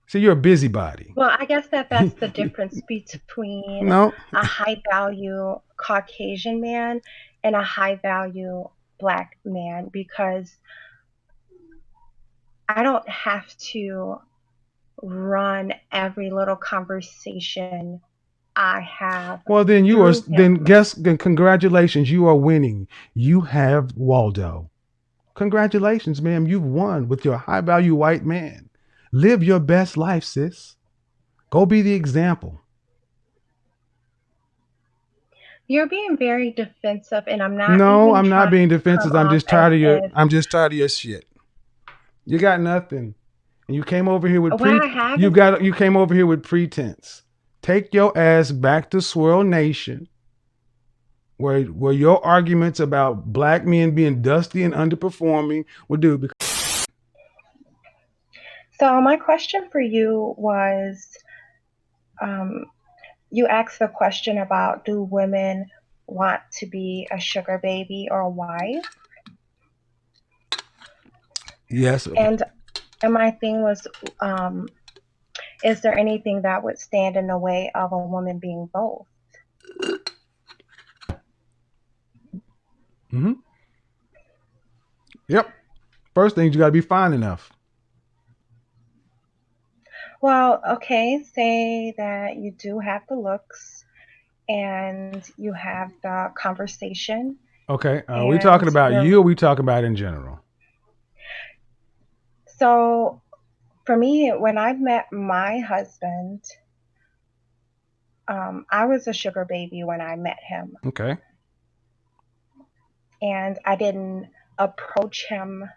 See, you're a busybody. Well, I guess that's the difference between No. a high value Caucasian man and a high value black man because I don't have to run every little conversation I have Well, then you are. through Then him. guess. Then congratulations, you are winning. You have Waldo. Congratulations, ma'am. You've won with your high value white man. Live your best life, sis. Go be the example. You're being very defensive, and I'm not No, even I'm not trying being to come defensive. I'm off just as tired of your. if I'm just tired of your shit. You got nothing, and you came over here with what I have is You came over here with pretense. Take your ass back to Swirl Nation, where your arguments about black men being dusty and underperforming would do. so. My question for you was um, you asked the question about do women want to be a sugar baby or a wife? Yes. And my thing was, um, is there anything that would stand in the way of a woman being both? Mm-hmm. Yep. First thing, you got to be fine enough. Well, okay, say that you do have the looks and you have the conversation Okay. Are we and talking about you, you're or we talking about in general? so for me when I met my husband, I was a sugar baby when I met him Okay. and I didn't approach him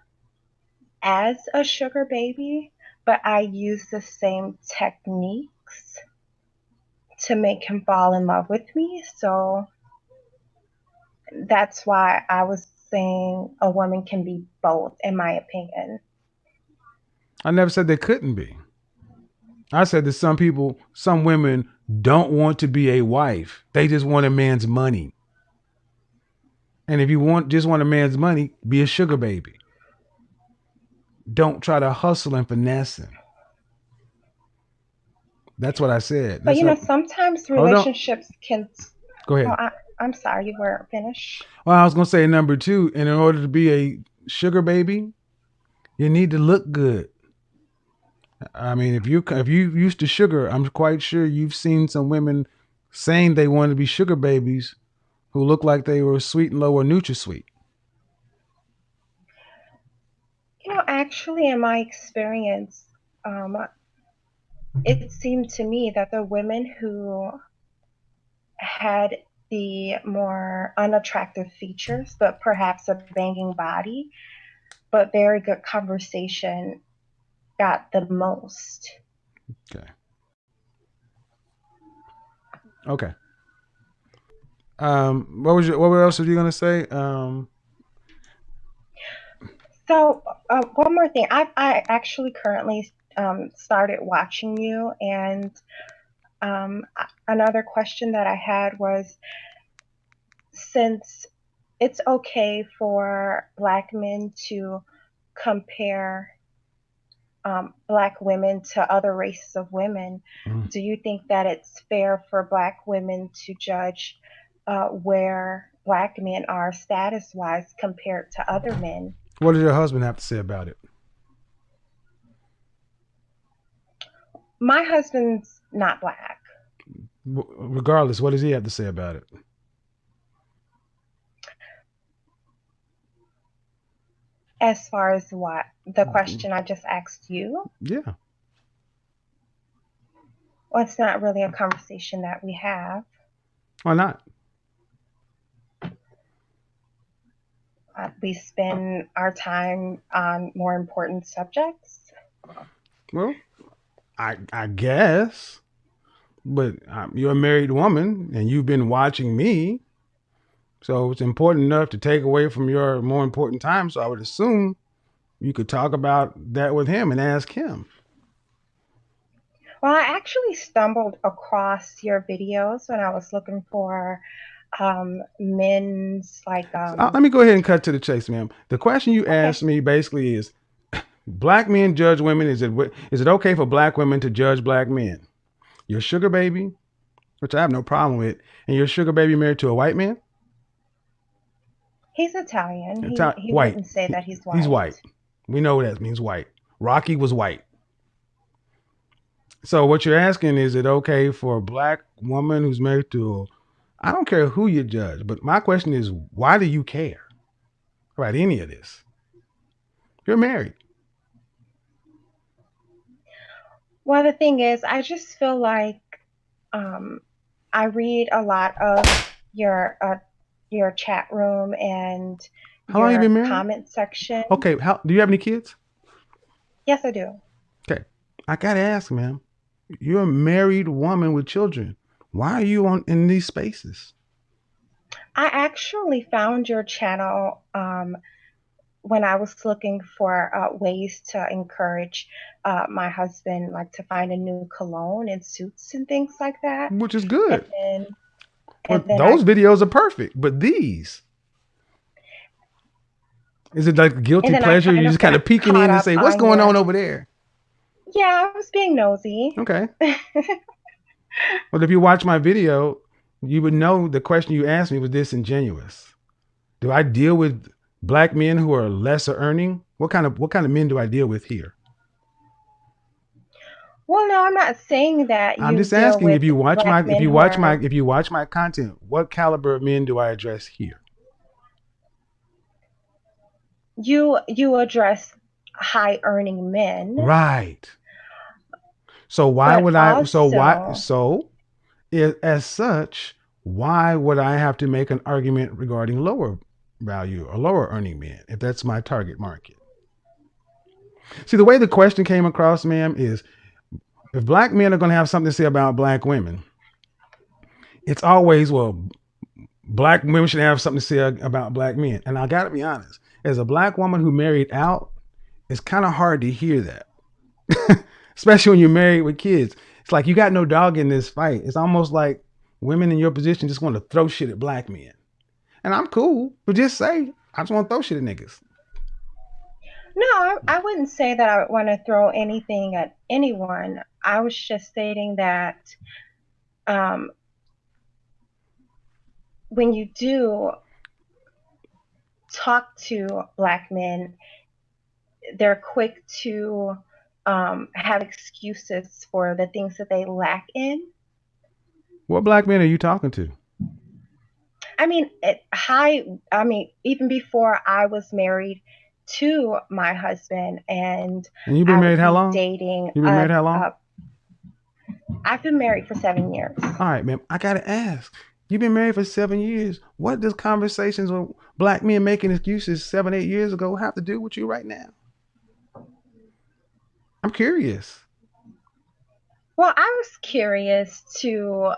as a sugar baby, but I used the same techniques to make him fall in love with me. So that's why I was saying a woman can be both, in my opinion. I never said they couldn't be. I said that some people, some women don't want to be a wife. They just want a man's money. And if you want a man's money, be a sugar baby. Don't try to hustle and finesse him. That's what I said. But That's not. sometimes Hold on. relationships can. Go Oh, ahead. I'm sorry, you weren't finished. Well, I was gonna say number two. And in order to be a sugar baby, you need to look good. I mean, if you used to sugar, I'm quite sure you've seen some women saying they want to be sugar babies who look like they were sweet and low or NutraSweet. Actually, in my experience, um, it seemed to me that the women who had the more unattractive features, but perhaps a banging body, but very good conversation, got the most. Okay. Okay. What else were you gonna say? So, one more thing. I actually currently started watching you, and another question that I had was since it's okay for black men to compare black women to other races of women, mm, do you think that it's fair for black women to judge where black men are status wise compared to other men? what does your husband have to say about it? My husband's not black. Regardless, what does he have to say about it? As far as what? The question I just asked you? Yeah. Well, it's not really a conversation that we have. Why not? We spend our time on more important subjects. Well, I guess, but you're a married woman and you've been watching me, so it's important enough to take away from your more important time. So I would assume you could talk about that with him and ask him. Well, I actually stumbled across your videos when I was looking for men's like Let me go ahead and cut to the chase, ma'am. The question you okay. asked me basically is Black men judge women. Is it okay for black women to judge black men? Your sugar baby, which I have no problem with, and your sugar baby married to a white man? He's Italian. It's He white. wouldn't say that he's He's white. white. We know what that means, white. Rocky was white. So what you're asking, is it okay for a black woman who's married to I don't care who you judge, but my question is, why do you care about any of this? You're married. Well, the thing is, I just feel like um, I read a lot of your chat room and How long have you your been married? comment section. Okay, do you have any kids? Yes, I do. Okay. I gotta ask, ma'am. You're a married woman with children. Why are you in these spaces? I actually found your channel when I was looking for ways to encourage my husband, like to find a new cologne and suits and things like that. Which is And good. then Well, and then those I videos are perfect, but these, is it like guilty and then I pleasure? kind You of just kind got of peeking caught in and up say, "What's on going on your. over there?" Yeah, I was being nosy. Okay. Well, if you watch my video, you would know the question you asked me was disingenuous. Do I deal with black men who are lesser earning? What kind of men do I deal with here? Well, no, I'm not saying that I'm you just deal asking, with black men who are. if you watch my content, what caliber of men do I address here? You address high earning men, Right. So why but would I so why also. so as such, why would I have to make an argument regarding lower value or lower earning men if that's my target market? See, the way the question came across, ma'am, is if black men are going to have something to say about black women, it's always, well, black women should have something to say about black men. And I got to be honest, as a black woman who married out, it's kind of hard to hear that, especially when you're married with kids. It's like you got no dog in this fight. It's almost like women in your position just want to throw shit at black men. And I'm cool, but just say, I just want to throw shit at niggas. No, I wouldn't say that I would want to throw anything at anyone. I was just stating that um, when you do talk to black men, they're quick to have excuses for the things that they lack in. What black men are you talking to? I mean, even before I was married to my husband, and And you've been I married would how be long? dating You've been married how long? I've been married for 7 years. All right, man. I gotta ask. You've been married for 7 years. What does conversations with black men making excuses 7, 8 years ago have to do with you right now? I'm curious. Well, I was curious to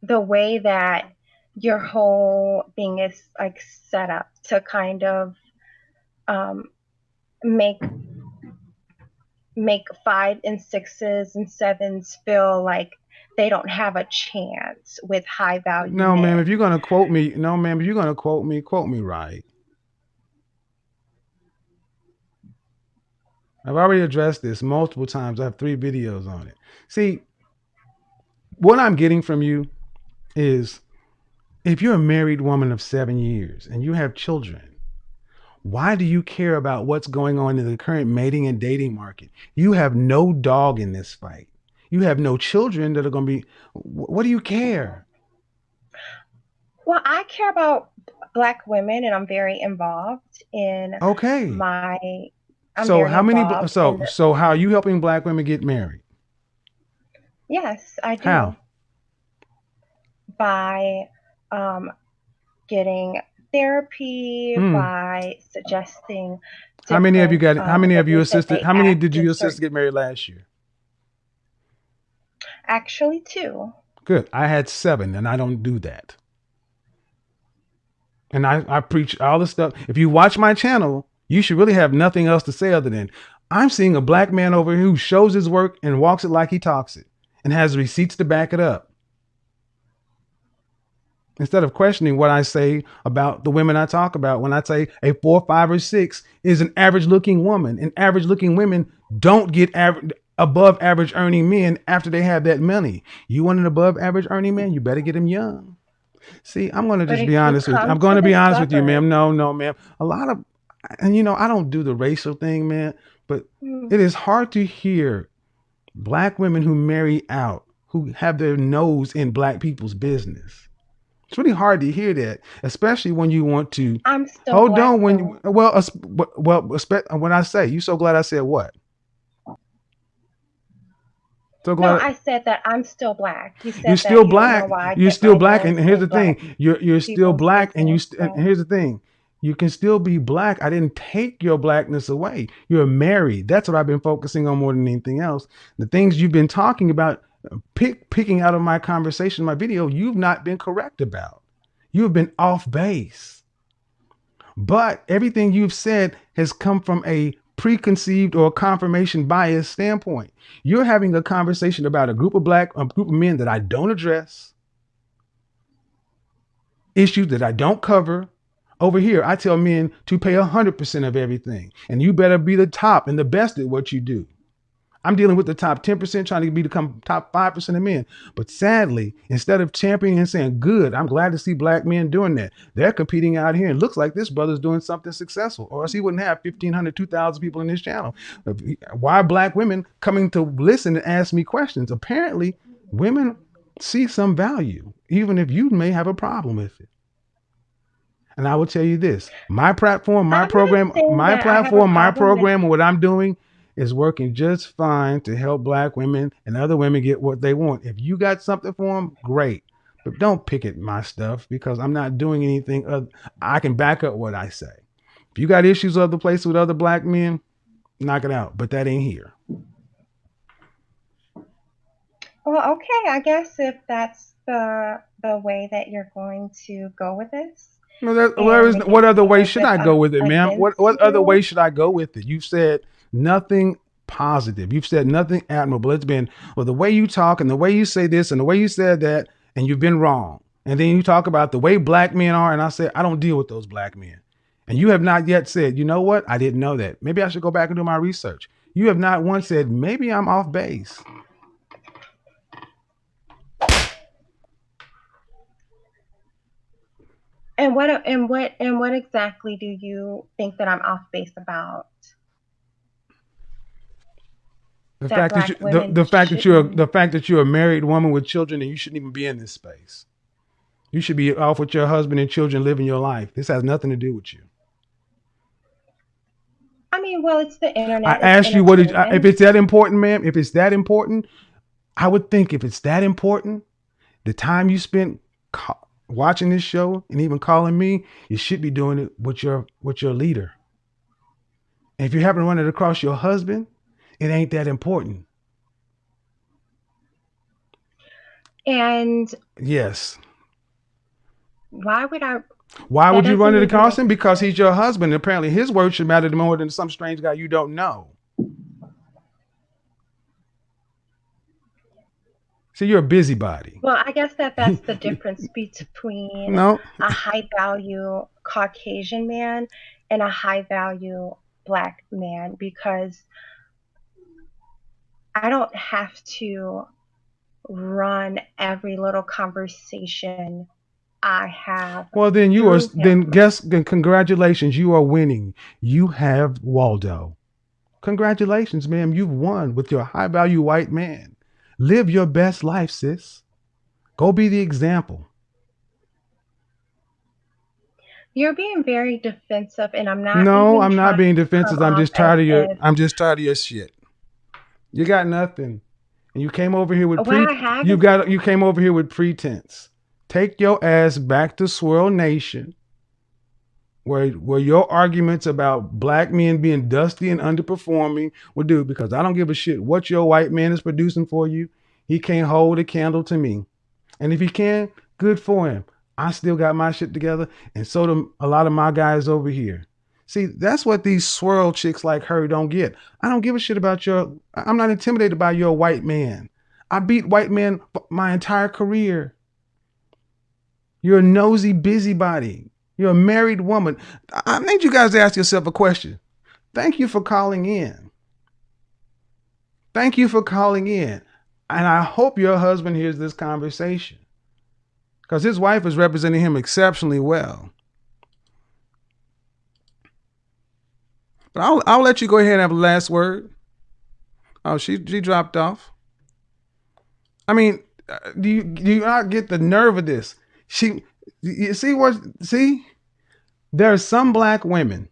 the way that your whole thing is like set up to kind of um, make five and sixes and sevens feel like they don't have a chance with high value No, ma'am. If men. you're gonna quote me, no, ma'am. If you're gonna quote me right. I've already addressed this multiple times. I have 3 videos on it. See, what I'm getting from you is, if you're a married woman of 7 years and you have children, why do you care about what's going on in the current mating and dating market? You have no dog in this fight. You have no children that are going to be. What do you care? Well, I care about black women, and I'm very involved in Okay. my. I'm So very how many? involved in So the. so how are you helping black women get married? Yes, I How? do, by um, getting therapy, Hmm. by suggesting How many have you different got? How many have you ways that assisted? they How many act did in you assist to certain. get married last year? Actually, two. Good. I had 7, and I don't do that. And I preach all this stuff. If you watch my channel, you should really have nothing else to say other than, I'm seeing a black man over here who shows his work and walks it like he talks it and has receipts to back it up. Instead of questioning what I say about the women I talk about, when I say a 4, 5, or 6 is an average looking woman, and average looking women don't get above average earning men after they have that money. You want an above average earning man, you better get him young. See, I'm going to But just be if you honest with you. come I'm going to to the be honest with you, suburbs, ma'am. No, no, ma'am. A lot of, and I don't do the racial thing, man, but hmm, it is hard to hear black women who marry out, who have their nose in black people's business. It's really hard to hear that, especially when you want to I'm still hold black on. though. When I say, you so glad I said what? So No, glad I said that I'm still black. You you're said still that you don't know black. why I You're get still my black, and nose here's in the thing: black you're still people's black, business. and here's the thing: you can still be black. I didn't take your blackness away. You're married. That's what I've been focusing on more than anything else. The things you've been talking about, picking out of my conversation, my video, you've not been correct about. You've been off base. But everything you've said has come from a preconceived or confirmation bias standpoint. You're having a conversation about a group of men that I don't address, issues that I don't cover. Over here, I tell men to pay 100% of everything, and you better be the top and the best at what you do. I'm dealing with the top 10% trying to become top 5% of men. But sadly, instead of championing and saying, good, I'm glad to see black men doing that. They're competing out here and looks like this brother's doing something successful, or else he wouldn't have 1,500, 2,000 people in his channel. Why are black women coming to listen and ask me questions? Apparently, women see some value, even if you may have a problem with it. And I will tell you this, my platform, I'm not saying that I have a my problem with program, and what I'm doing is working just fine to help black women and other women get what they want. If you got something for them, great. But don't pick at my stuff because I'm not doing anything. I can back up what I say. If you got issues other places with other black men, knock it out. But that ain't here. well, okay, I guess if that's the way that you're going to go with this No, and make it what other seem way as should if I go I'm with it, ma'am? against What other way you. should I go with it? You've said nothing positive. You've said nothing admirable. It's been, well, the way you talk and the way you say this and the way you said that, and you've been wrong. And then you talk about the way black men are, and I said, I don't deal with those black men. And you have not yet said, you know what? I didn't know that. Maybe I should go back and do my research. You have not once said, maybe I'm off base. And what exactly do you think that I'm off base about? That black women The shouldn't. fact that you're a married woman with children and you shouldn't even be in this space. You should be off with your husband and children living your life. This has nothing to do with you. I mean, well, it's the I internet, it's asked you, if entertainment. it's that important, ma'am, if it's that important, I would think if it's that important, the time you spent watching this show and even calling me, you should be doing it with your leader. And if you happen to run it across your husband, it ain't that important. And Yes. why would I? Why That would you run doesn't it even across make him? Because sense. he's your husband. Apparently, his word should matter more than some strange guy you don't know. See, you're a busybody. Well, I guess that's the difference between No. a high value Caucasian man and a high value black man because I don't have to run every little conversation I have Well, then through him. then congratulations, you are winning. You have Waldo. Congratulations, ma'am. You've won with your high value white man. Live your best life, sis. Go be the example. You're being very defensive, and I'm not No, even I'm not trying being to come defensive. off as if I'm just tired of your shit. You got nothing. And you came over here with what I have is. you came over here with pretense. Take your ass back to Swirl Nation, where your arguments about black men being dusty and underperforming would do, because I don't give a shit what your white man is producing for you. He can't hold a candle to me. And if he can, good for him. I still got my shit together, and so do a lot of my guys over here. See, that's what these swirl chicks like her don't get. I don't give a shit about I'm not intimidated by your white man. I beat white men my entire career. You're a nosy busybody. You're a married woman. I need you guys to ask yourself a question. Thank you for calling in. Thank you for calling in. And I hope your husband hears this conversation because his wife is representing him exceptionally well. But I'll let you go ahead and have the last word. Oh, she dropped off. I mean, do you not get the nerve of this? You see? There are some black women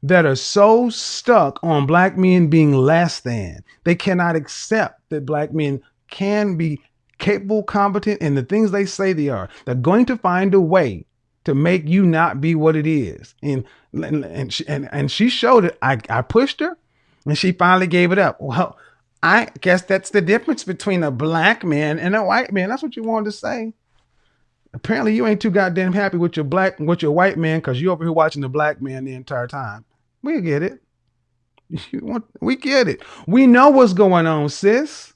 that are so stuck on black men being less than. They cannot accept that black men can be capable, competent, and the things they say they are. They're going to find a way to make you not be what it is. And she showed it. I pushed her, and she finally gave it up. Well, I guess that's the difference between a black man and a white man. That's what you wanted to say. Apparently, you ain't too goddamn happy with your white man because you over here watching the black man the entire time. We get it. We get it. We know what's going on, sis.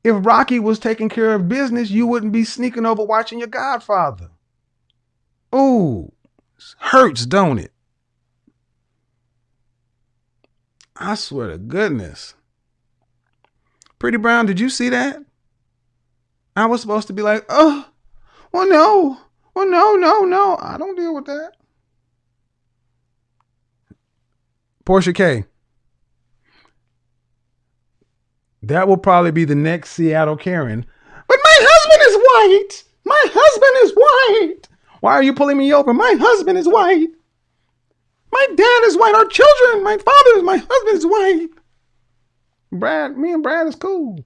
If Rocky was taking care of business, you wouldn't be sneaking over watching your Godfather. Ooh, hurts, don't it? I swear to goodness. Pretty Brown, did you see that? I was supposed to be like, oh, well, no. Well, no. I don't deal with that. Portia K. That will probably be the next Seattle Karen. But my husband is white. My husband is white. Why are you pulling me over? My husband is white. My dad is white. Our children, my husband is white. Me and Brad is cool.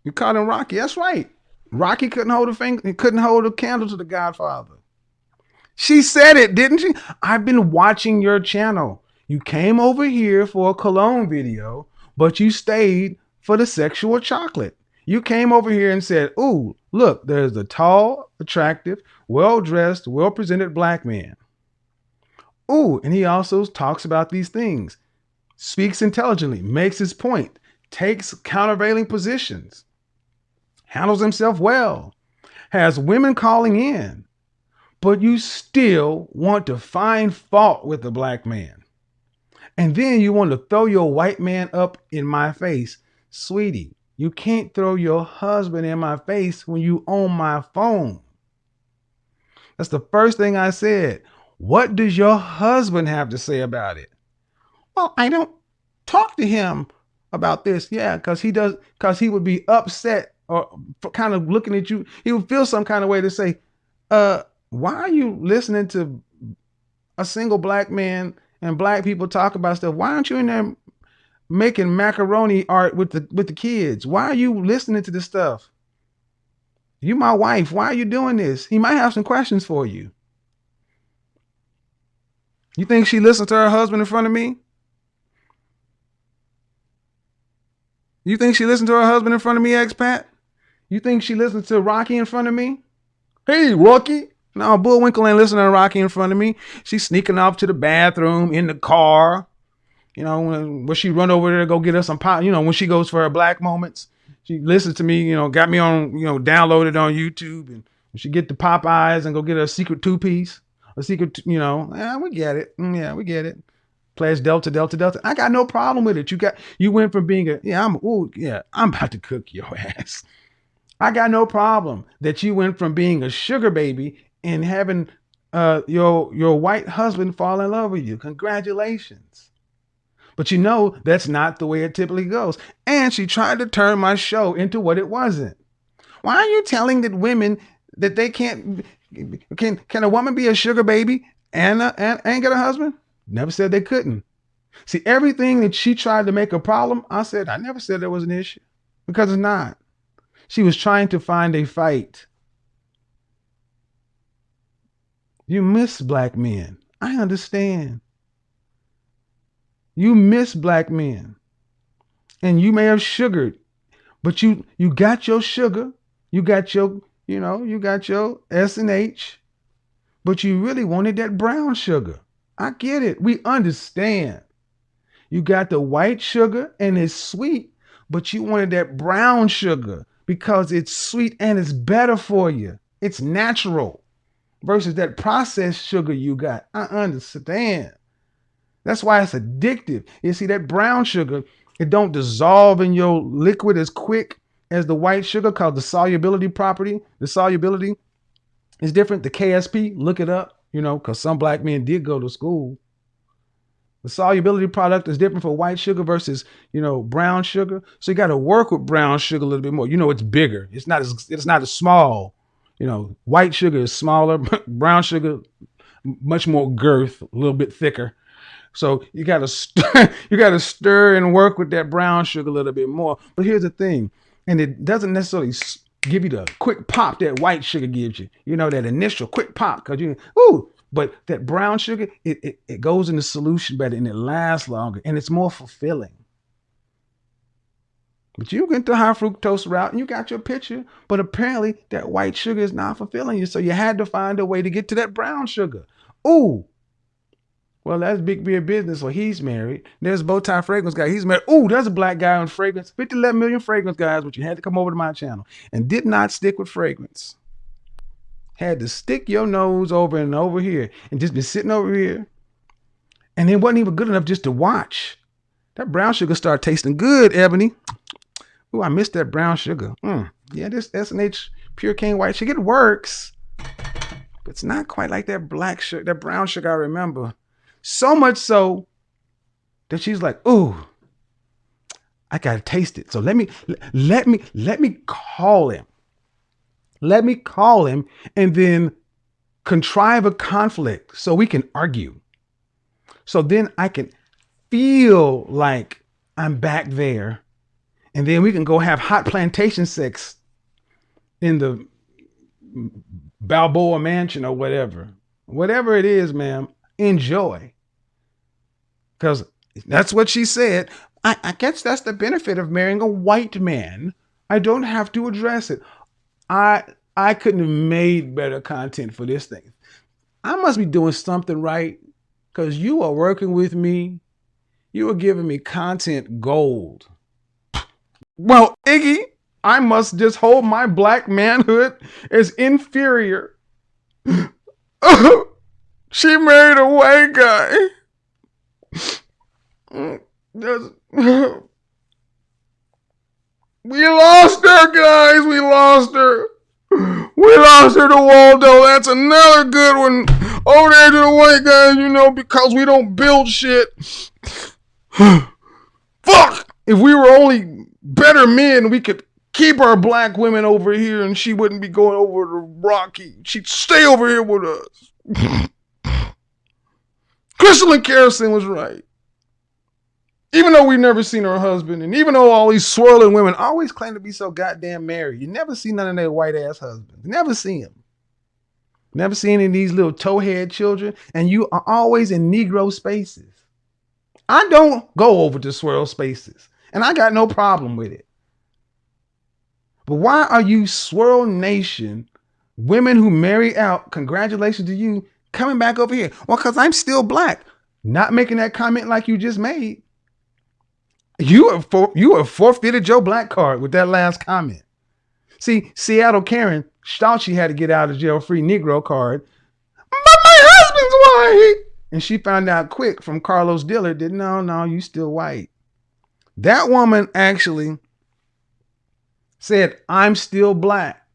You caught him Rocky. That's right. Rocky couldn't hold a candle to the Godfather. She said it, didn't she? I've been watching your channel. You came over here for a cologne video, but you stayed for the sexual chocolate. You came over here and said, ooh, look, there's a tall, attractive, well-dressed, well-presented black man. Ooh, and he also talks about these things, speaks intelligently, makes his point, takes countervailing positions, handles himself well, has women calling in, but you still want to find fault with the black man. And then you want to throw your white man up in my face. Sweetie, you can't throw your husband in my face when you own my phone. That's the first thing I said. What does your husband have to say about it? Well, I don't talk to him about this. Yeah, because he would be upset or kind of looking at you. He would feel some kind of way to say, why are you listening to a single black man and black people talk about stuff? Why aren't you in there making macaroni art with the kids? Why are you listening to this stuff? You my wife. Why are you doing this? He might have some questions for you. You think she listened to her husband in front of me? You think she listened to her husband in front of me, expat? You think she listened to Rocky in front of me? Hey, Rocky. No, Bullwinkle ain't listening to Rocky in front of me. She's sneaking off to the bathroom in the car. You know, when she run over there to go get us some pop, when she goes for her black moments, she listens to me, got me on, downloaded on YouTube. And when she get the Popeyes and go get her a secret 2-piece, a secret, we get it. Yeah, we get it. Pledge Delta, Delta, Delta. I got no problem with it. You went from being I'm about to cook your ass. I got no problem that you went from being a sugar baby and having your white husband fall in love with you. Congratulations. But that's not the way it typically goes. And she tried to turn my show into what it wasn't. Why are you telling that women that they can a woman be a sugar baby and get a husband? Never said they couldn't. See, everything that she tried to make a problem, I never said there was an issue because it's not. She was trying to find a fight. You miss black men. I understand. You miss black men. And you may have sugared, but you got your sugar. You got your, you got your S&H, but you really wanted that brown sugar. I get it. We understand. You got the white sugar and it's sweet, but you wanted that brown sugar because it's sweet and it's better for you. It's natural versus that processed sugar you got. I understand. That's why it's addictive. You see, that brown sugar, it don't dissolve in your liquid as quick as the white sugar because the solubility property, the solubility is different. The KSP, look it up, because some black men did go to school. The solubility product is different for white sugar versus, brown sugar. So you got to work with brown sugar a little bit more. It's bigger. It's not as small. White sugar is smaller. Brown sugar, much more girth, a little bit thicker. So you got to stir and work with that brown sugar a little bit more. But here's the thing, and it doesn't necessarily give you the quick pop that white sugar gives you. That initial quick pop because but that brown sugar, it goes in the solution better and it lasts longer and it's more fulfilling. But you get the high fructose route and you got your picture, but apparently that white sugar is not fulfilling you. So you had to find a way to get to that brown sugar. Ooh. Well, that's Big Beer Business. Well, he's married. There's Bowtie Fragrance Guy. He's married. Ooh, there's a black guy on fragrance. 11 million fragrance guys, but you had to come over to my channel and did not stick with fragrance. Had to stick your nose over and over here and just be sitting over here. And it wasn't even good enough just to watch. That brown sugar started tasting good, Ebony. Ooh, I missed that brown sugar. Yeah, this S&H Pure Cane White Sugar, it works. But it's not quite like that black sugar, that brown sugar I remember. So much so that she's like, ooh, I gotta taste it. So let me call him. Let me call him and then contrive a conflict so we can argue. So then I can feel like I'm back there. And then we can go have hot plantation sex in the Balboa Mansion or whatever. Whatever it is, ma'am, enjoy. Because that's what she said. I guess that's the benefit of marrying a white man. I don't have to address it. I couldn't have made better content for this thing. I must be doing something right because you are working with me. You are giving me content gold. Well, Iggy, I must just hold my black manhood as inferior. She married a white guy. We lost her, guys. We lost her. We lost her to Waldo. That's another good one. Over there to the white guys, because we don't build shit. Fuck! If we were only better men, we could keep our black women over here and she wouldn't be going over to Rocky. She'd stay over here with us. Crystal and Kerosene was right. Even though we've never seen her husband, and even though all these swirling women always claim to be so goddamn married, you never see none of their white ass husbands. Never see them. Never see any of these little towhead children, and you are always in Negro spaces. I don't go over to swirl spaces, and I got no problem with it. But why are you Swirl Nation, women who marry out, congratulations to you, coming back over here? Well, because I'm still black. Not making that comment like you just made. You have forfeited your black card with that last comment. See, Seattle Karen thought she had to get out of jail free Negro card. But my husband's white. And she found out quick from Carlos Dillard that no, you still white. That woman actually said, I'm still black.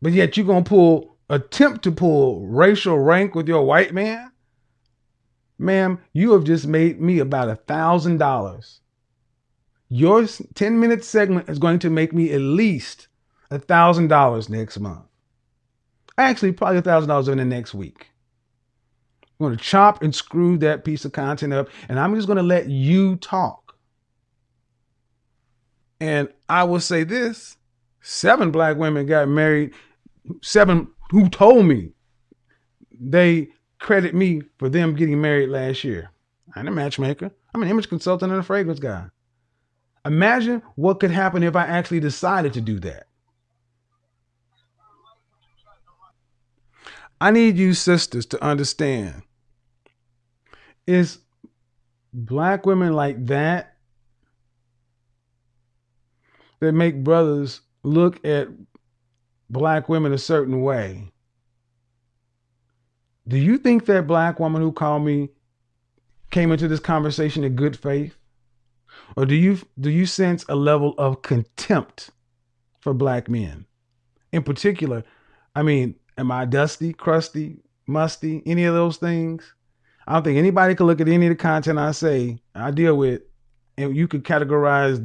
But yet you're going to attempt to pull racial rank with your white man? Ma'am, you have just made me about $1,000. Your 10-minute segment is going to make me at least $1,000 next month. Actually, probably $1,000 in the next week. I'm going to chop and screw that piece of content up, and I'm just going to let you talk. And I will say this, 7 black women got married, 7 who told me they credit me for them getting married last year. I'm a matchmaker. I'm an image consultant and a fragrance guy. Imagine what could happen if I actually decided to do that. I need you sisters to understand. It's black women like that that make brothers look at black women a certain way. Do you think that black woman who called me came into this conversation in good faith? Or do you sense a level of contempt for black men? In particular, I mean, am I dusty, crusty, musty, any of those things? I don't think anybody can look at any of the content I say, I deal with, and you could categorize